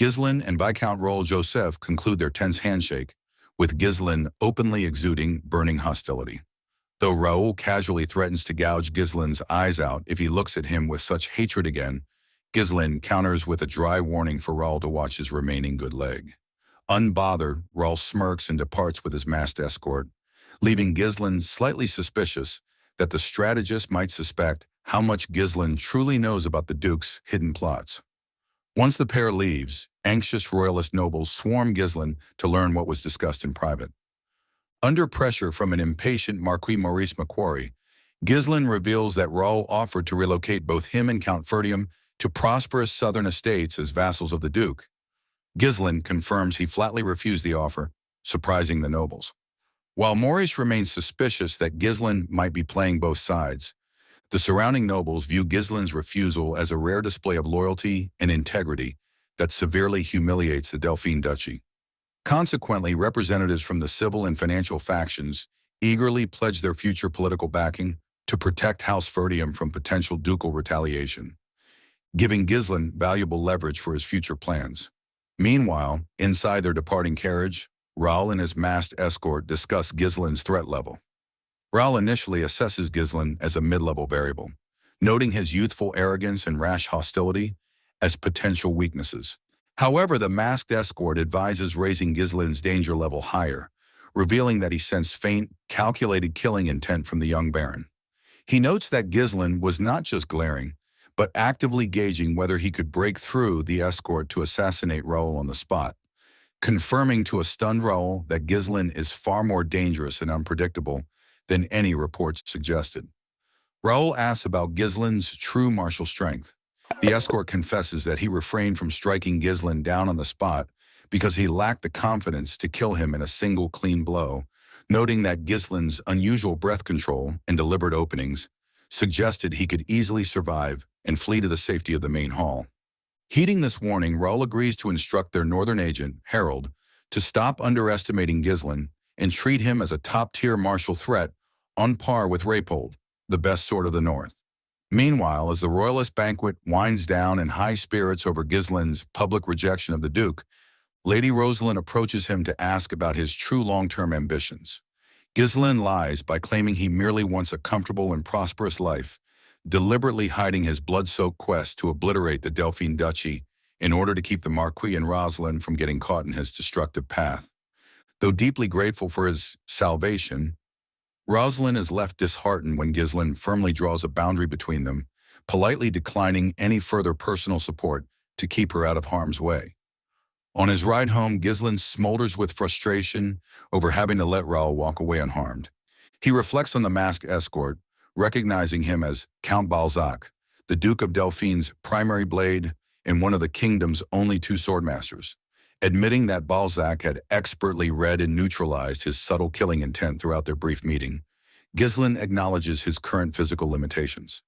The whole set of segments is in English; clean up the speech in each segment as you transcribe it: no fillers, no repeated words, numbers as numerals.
Ghislain and Viscount Royal Joseph conclude their tense handshake, with Ghislain openly exuding burning hostility. Though Raoul casually threatens to gouge Ghislain's eyes out if he looks at him with such hatred again, Ghislain counters with a dry warning for Raoul to watch his remaining good leg. Unbothered, Raoul smirks and departs with his masked escort, leaving Ghislain slightly suspicious that the strategist might suspect how much Ghislain truly knows about the Duke's hidden plots. Once the pair leaves, anxious Royalist nobles swarm Ghislain to learn what was discussed in private. Under pressure from an impatient Marquis Maurice Macquarie, Ghislain reveals that Raoul offered to relocate both him and Count Ferdium to prosperous southern estates as vassals of the Duke. Ghislain confirms he flatly refused the offer, surprising the nobles. While Maurice remains suspicious that Ghislain might be playing both sides, the surrounding nobles view Ghislain's refusal as a rare display of loyalty and integrity that severely humiliates the Delfine Duchy. Consequently, representatives from the civil and financial factions eagerly pledge their future political backing to protect House Ferdium from potential ducal retaliation, giving Ghislain valuable leverage for his future plans. Meanwhile, inside their departing carriage, Raoul and his masked escort discuss Ghislain's threat level. Raoul initially assesses Ghislain as a mid-level variable, noting his youthful arrogance and rash hostility as potential weaknesses. However, the masked escort advises raising Ghislain's danger level higher, revealing that he sensed faint, calculated killing intent from the young baron. He notes that Ghislain was not just glaring, but actively gauging whether he could break through the escort to assassinate Raoul on the spot, confirming to a stunned Raoul that Ghislain is far more dangerous and unpredictable than any reports suggested. Raoul asks about Ghislain's true martial strength. The escort confesses that he refrained from striking Ghislain down on the spot because he lacked the confidence to kill him in a single clean blow, noting that Ghislain's unusual breath control and deliberate openings suggested he could easily survive and flee to the safety of the main hall. Heeding this warning, Raoul agrees to instruct their northern agent, Harold, to stop underestimating Ghislain and treat him as a top-tier martial threat on par with Raypold, the best sword of the north. Meanwhile, as the Royalist banquet winds down in high spirits over Ghislain's public rejection of the Duke, Lady Rosalind approaches him to ask about his true long-term ambitions. Ghislain lies by claiming he merely wants a comfortable and prosperous life, deliberately hiding his blood-soaked quest to obliterate the Delfine Duchy in order to keep the Marquis and Rosalind from getting caught in his destructive path. Though deeply grateful for his salvation, Rosalind is left disheartened when Ghislain firmly draws a boundary between them, politely declining any further personal support to keep her out of harm's way. On his ride home, Ghislain smolders with frustration over having to let Raoul walk away unharmed. He reflects on the masked escort, recognizing him as Count Balzac, the Duke of Delfine's primary blade and one of the kingdom's only two swordmasters. Admitting that Balzac had expertly read and neutralized his subtle killing intent throughout their brief meeting, Ghislain acknowledges his current physical limitations.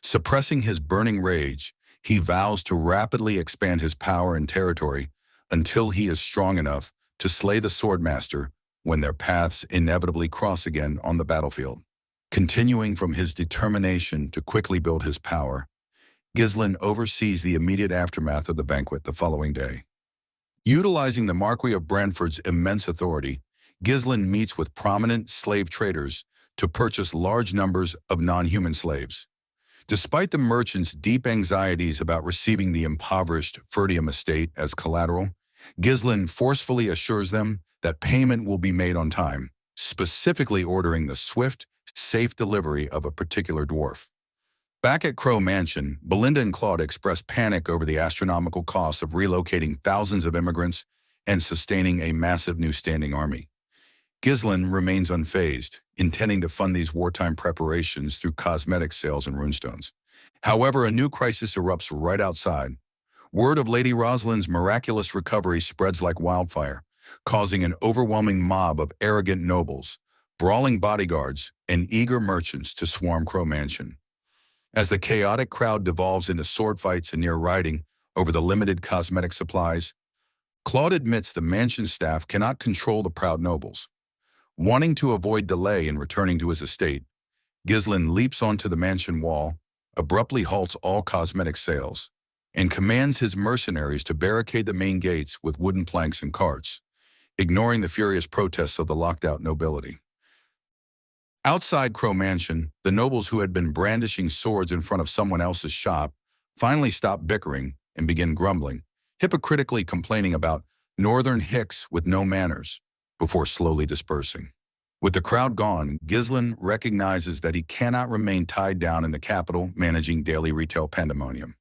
Suppressing his burning rage, he vows to rapidly expand his power and territory until he is strong enough to slay the swordmaster when their paths inevitably cross again on the battlefield. Continuing from his determination to quickly build his power, Ghislain oversees the immediate aftermath of the banquet the following day. Utilizing the Marquis of Branford's immense authority, Ghislain meets with prominent slave traders to purchase large numbers of non-human slaves. Despite the merchants' deep anxieties about receiving the impoverished Ferdium estate as collateral, Ghislain forcefully assures them that payment will be made on time, specifically ordering the swift, safe delivery of a particular dwarf. Back at Crow Mansion, Belinda and Claude express panic over the astronomical costs of relocating thousands of immigrants and sustaining a massive new standing army. Ghislain remains unfazed, intending to fund these wartime preparations through cosmetic sales and runestones. However, a new crisis erupts right outside. Word of Lady Rosalind's miraculous recovery spreads like wildfire, causing an overwhelming mob of arrogant nobles, brawling bodyguards, and eager merchants to swarm Crow Mansion. As the chaotic crowd devolves into sword fights and near rioting over the limited cosmetic supplies, Claude admits the mansion staff cannot control the proud nobles. Wanting to avoid delay in returning to his estate, Ghislain leaps onto the mansion wall, abruptly halts all cosmetic sales, and commands his mercenaries to barricade the main gates with wooden planks and carts, ignoring the furious protests of the locked-out nobility. Outside Crow Mansion, the nobles who had been brandishing swords in front of someone else's shop finally stopped bickering and began grumbling, hypocritically complaining about northern hicks with no manners, before slowly dispersing. With the crowd gone, Ghislain recognizes that he cannot remain tied down in the capital managing daily retail pandemonium.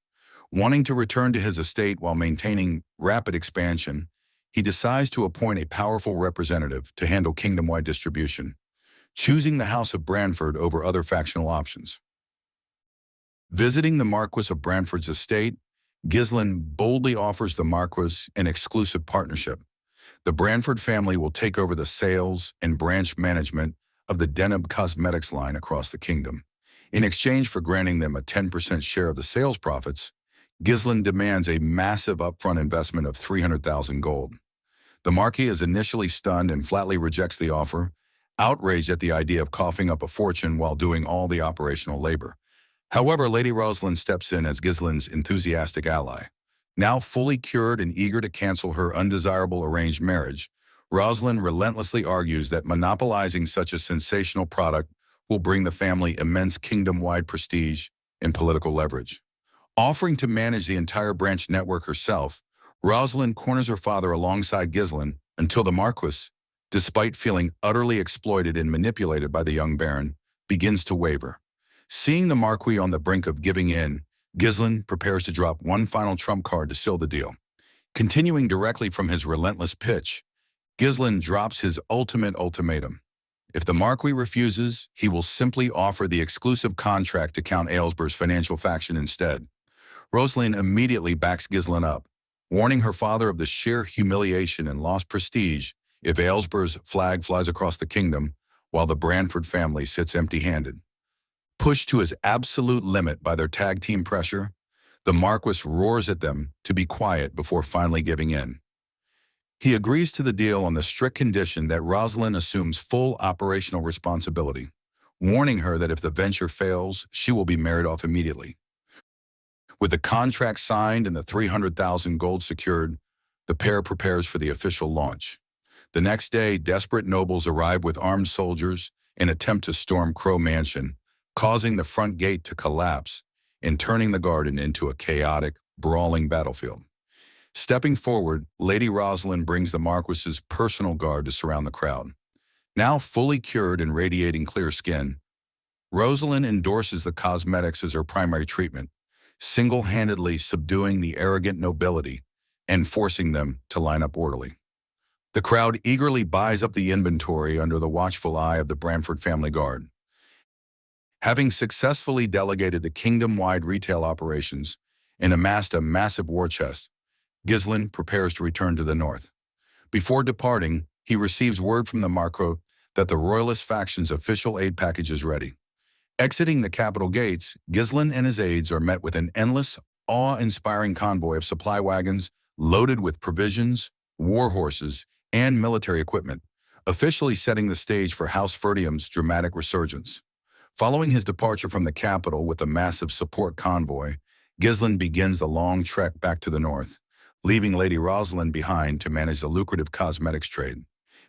Wanting to return to his estate while maintaining rapid expansion, he decides to appoint a powerful representative to handle kingdom-wide distribution, choosing the House of Branford over other factional options. Visiting the Marquis of Branford's estate, Ghislain boldly offers the Marquis an exclusive partnership. The Branford family will take over the sales and branch management of the Deneb cosmetics line across the kingdom. In exchange for granting them a 10% share of the sales profits, Ghislain demands a massive upfront investment of 300,000 gold. The Marquis is initially stunned and flatly rejects the offer, outraged at the idea of coughing up a fortune while doing all the operational labor. However, Lady Rosalind steps in as Ghislain's enthusiastic ally. Now fully cured and eager to cancel her undesirable arranged marriage, Rosalind relentlessly argues that monopolizing such a sensational product will bring the family immense kingdom-wide prestige and political leverage. Offering to manage the entire branch network herself, Rosalind corners her father alongside Ghislain until the Marquis, despite feeling utterly exploited and manipulated by the young baron, begins to waver. Seeing the Marquis on the brink of giving in, Ghislain prepares to drop one final trump card to seal the deal. Continuing directly from his relentless pitch, Ghislain drops his ultimate ultimatum. If the Marquis refuses, he will simply offer the exclusive contract to Count Aylesbury's financial faction instead. Rosalind immediately backs Ghislain up, warning her father of the sheer humiliation and lost prestige if Aylesbury's flag flies across the kingdom while the Branford family sits empty-handed. Pushed to his absolute limit by their tag team pressure, the Marquis roars at them to be quiet before finally giving in. He agrees to the deal on the strict condition that Rosalind assumes full operational responsibility, warning her that if the venture fails, she will be married off immediately. With the contract signed and the 300,000 gold secured, the pair prepares for the official launch. The next day, desperate nobles arrive with armed soldiers and attempt to storm Crow Mansion, causing the front gate to collapse and turning the garden into a chaotic, brawling battlefield. Stepping forward, Lady Rosalind brings the Marquis's personal guard to surround the crowd. Now fully cured and radiating clear skin, Rosalind endorses the cosmetics as her primary treatment, single-handedly subduing the arrogant nobility and forcing them to line up orderly. The crowd eagerly buys up the inventory under the watchful eye of the Branford family guard. Having successfully delegated the kingdom-wide retail operations and amassed a massive war chest, Ghislain prepares to return to the north. Before departing, he receives word from the Marquis that the Royalist faction's official aid package is ready. Exiting the capital gates, Ghislain and his aides are met with an endless, awe-inspiring convoy of supply wagons loaded with provisions, war horses, and military equipment, officially setting the stage for House Fenris's dramatic resurgence. Following his departure from the capital with a massive support convoy, Ghislain begins the long trek back to the north, leaving Lady Rosalind behind to manage the lucrative cosmetics trade.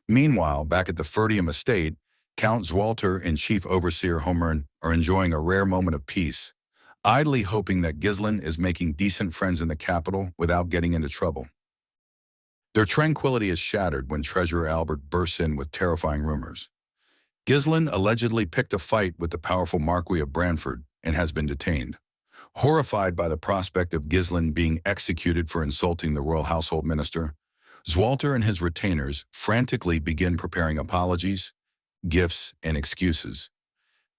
Meanwhile, back at the Fenris estate, Count Zwalter and Chief Overseer Homern are enjoying a rare moment of peace, idly hoping that Ghislain is making decent friends in the capital without getting into trouble. Their tranquility is shattered when Treasurer Albert bursts in with terrifying rumors. Ghislain allegedly picked a fight with the powerful Marquis of Branford and has been detained. Horrified by the prospect of Ghislain being executed for insulting the royal household minister, Zwalter and his retainers frantically begin preparing apologies, gifts, and excuses,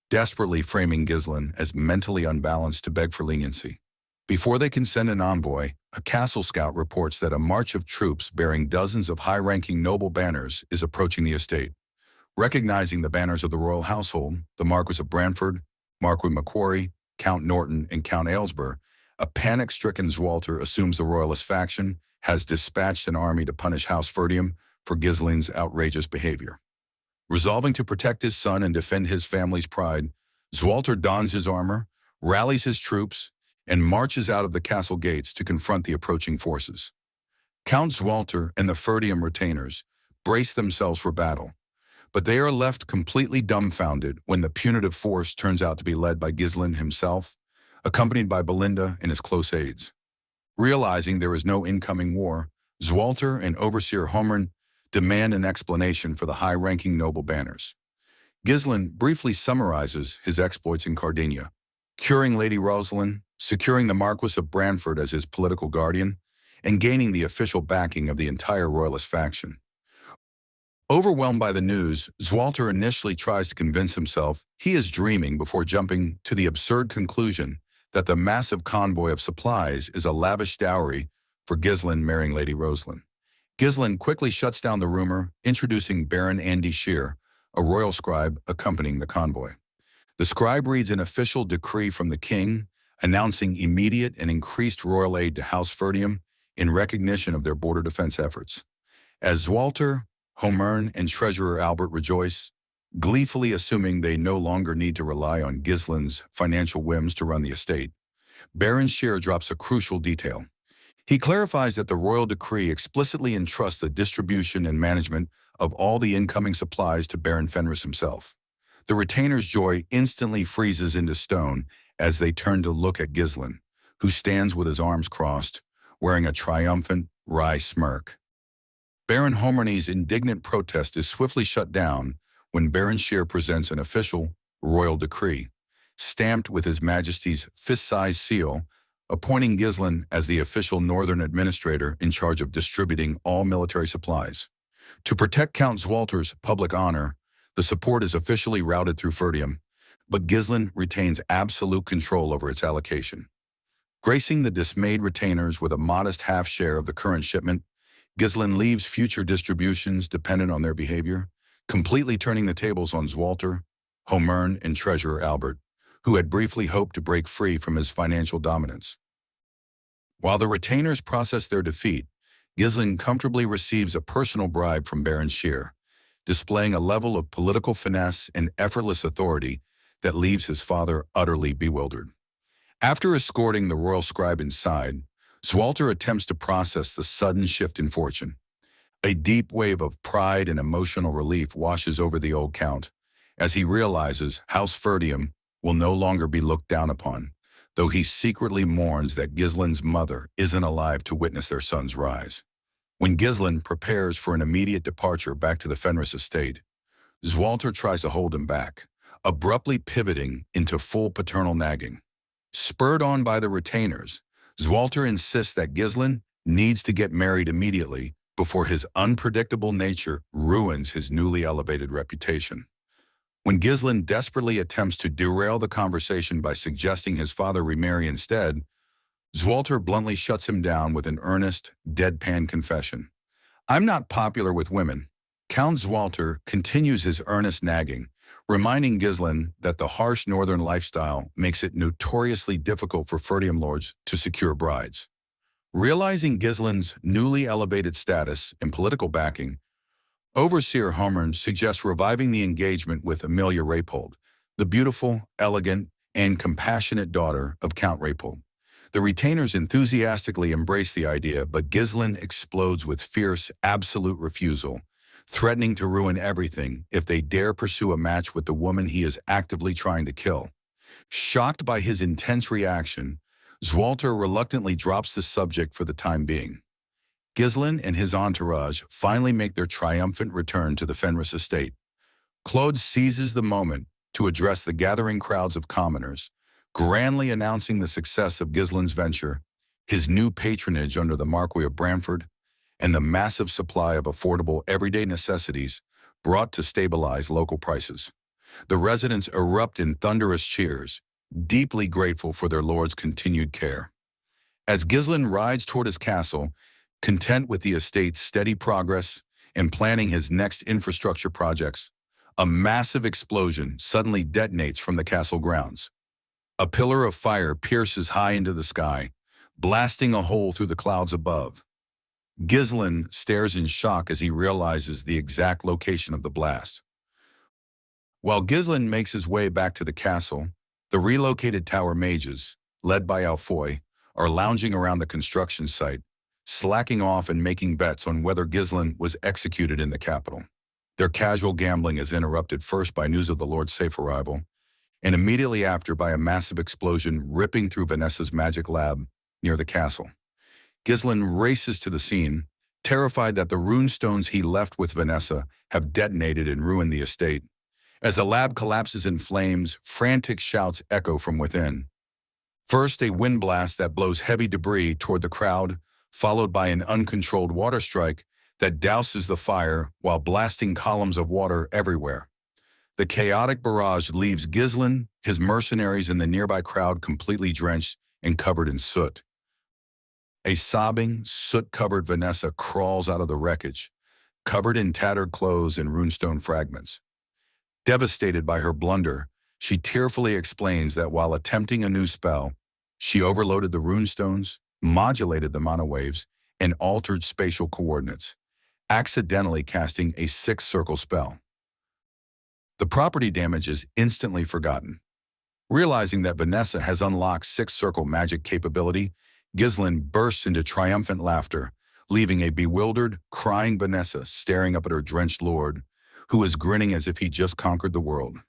desperately framing Ghislain as mentally unbalanced to beg for leniency. Before they can send an envoy, a castle scout reports that a march of troops bearing dozens of high-ranking noble banners is approaching the estate. Recognizing the banners of the royal household, the Marquis of Branford, Marquis Macquarie, Count Norton, and Count Aylesbury, a panic-stricken Zwalter assumes the Royalist faction has dispatched an army to punish House Fenris for Ghislain's outrageous behavior. Resolving to protect his son and defend his family's pride, Zwalter dons his armor, rallies his troops, and marches out of the castle gates to confront the approaching forces. Count Zwalter and the Ferdium retainers brace themselves for battle, but they are left completely dumbfounded when the punitive force turns out to be led by Ghislain himself, accompanied by Belinda and his close aides. Realizing there is no incoming war, Zwalter and Overseer Homern demand an explanation for the high-ranking noble banners. Ghislain briefly summarizes his exploits in Cardinia, curing Lady Rosalind, securing the Marquis of Branford as his political guardian, and gaining the official backing of the entire Royalist faction. Overwhelmed by the news, Zwalter initially tries to convince himself he is dreaming before jumping to the absurd conclusion that the massive convoy of supplies is a lavish dowry for Ghislain marrying Lady Rosalind. Ghislain quickly shuts down the rumor, introducing Baron Andy Shear, a royal scribe accompanying the convoy. The scribe reads an official decree from the king, announcing immediate and increased royal aid to House Ferdium in recognition of their border defense efforts. As Zwalter, Homern, and Treasurer Albert rejoice, gleefully assuming they no longer need to rely on Ghislain's financial whims to run the estate, Baron Shear drops a crucial detail. He clarifies that the royal decree explicitly entrusts the distribution and management of all the incoming supplies to Baron Fenris himself. The retainers' joy instantly freezes into stone as they turn to look at Ghislain, who stands with his arms crossed, wearing a triumphant, wry smirk. Baron Homerny's indignant protest is swiftly shut down when Baron Shear presents an official royal decree, stamped with His Majesty's fist-sized seal, appointing Ghislain as the official northern administrator in charge of distributing all military supplies. To protect Count Zwalter's public honor, the support is officially routed through Ferdium, but Ghislain retains absolute control over its allocation. Gracing the dismayed retainers with a modest half share of the current shipment, Ghislain leaves future distributions dependent on their behavior, completely turning the tables on Zwalter, Homern, and Treasurer Albert, who had briefly hoped to break free from his financial dominance. While the retainers process their defeat, Ghislain comfortably receives a personal bribe from Baron Shear, displaying a level of political finesse and effortless authority that leaves his father utterly bewildered. After escorting the royal scribe inside, Zwalter attempts to process the sudden shift in fortune. A deep wave of pride and emotional relief washes over the old count as he realizes House Ferdium will no longer be looked down upon, though he secretly mourns that Ghislain's mother isn't alive to witness their son's rise. When Ghislain prepares for an immediate departure back to the Fenris estate, Zwalter tries to hold him back, abruptly pivoting into full paternal nagging. Spurred on by the retainers, Zwalter insists that Ghislain needs to get married immediately before his unpredictable nature ruins his newly elevated reputation. When Ghislain desperately attempts to derail the conversation by suggesting his father remarry instead, Zwalter bluntly shuts him down with an earnest, deadpan confession. "I'm not popular with women." Count Zwalter continues his earnest nagging, reminding Ghislain that the harsh northern lifestyle makes it notoriously difficult for Ferdium lords to secure brides. Realizing Ghislain's newly elevated status and political backing, Overseer Homern suggests reviving the engagement with Amelia Rapold, the beautiful, elegant, and compassionate daughter of Count Rapold. The retainers enthusiastically embrace the idea, but Ghislain explodes with fierce, absolute refusal, threatening to ruin everything if they dare pursue a match with the woman he is actively trying to kill. Shocked by his intense reaction, Zwalter reluctantly drops the subject for the time being. Ghislain and his entourage finally make their triumphant return to the Fenris estate. Claude seizes the moment to address the gathering crowds of commoners, grandly announcing the success of Ghislain's venture, his new patronage under the Marquis of Branford, and the massive supply of affordable everyday necessities brought to stabilize local prices. The residents erupt in thunderous cheers, deeply grateful for their lord's continued care. As Ghislain rides toward his castle, content with the estate's steady progress and planning his next infrastructure projects, a massive explosion suddenly detonates from the castle grounds. A pillar of fire pierces high into the sky, blasting a hole through the clouds above. Ghislain stares in shock as he realizes the exact location of the blast. While Ghislain makes his way back to the castle, the relocated tower mages, led by Alfoy, are lounging around the construction site, slacking off and making bets on whether Ghislain was executed in the capital. Their casual gambling is interrupted first by news of the Lord's safe arrival, and immediately after by a massive explosion ripping through Vanessa's magic lab near the castle. Ghislain races to the scene, terrified that the runestones he left with Vanessa have detonated and ruined the estate. As the lab collapses in flames, frantic shouts echo from within. First, a wind blast that blows heavy debris toward the crowd, followed by an uncontrolled water strike that douses the fire while blasting columns of water everywhere. The chaotic barrage leaves Ghislain, his mercenaries, and the nearby crowd completely drenched and covered in soot. A sobbing, soot-covered Vanessa crawls out of the wreckage, covered in tattered clothes and runestone fragments. Devastated by her blunder, she tearfully explains that while attempting a new spell, she overloaded the runestones, modulated the monowaves, and altered spatial coordinates, accidentally casting a six-circle spell. The property damage is instantly forgotten. Realizing that Vanessa has unlocked six-circle magic capability, Ghislain bursts into triumphant laughter, leaving a bewildered, crying Vanessa staring up at her drenched lord, who is grinning as if he just conquered the world.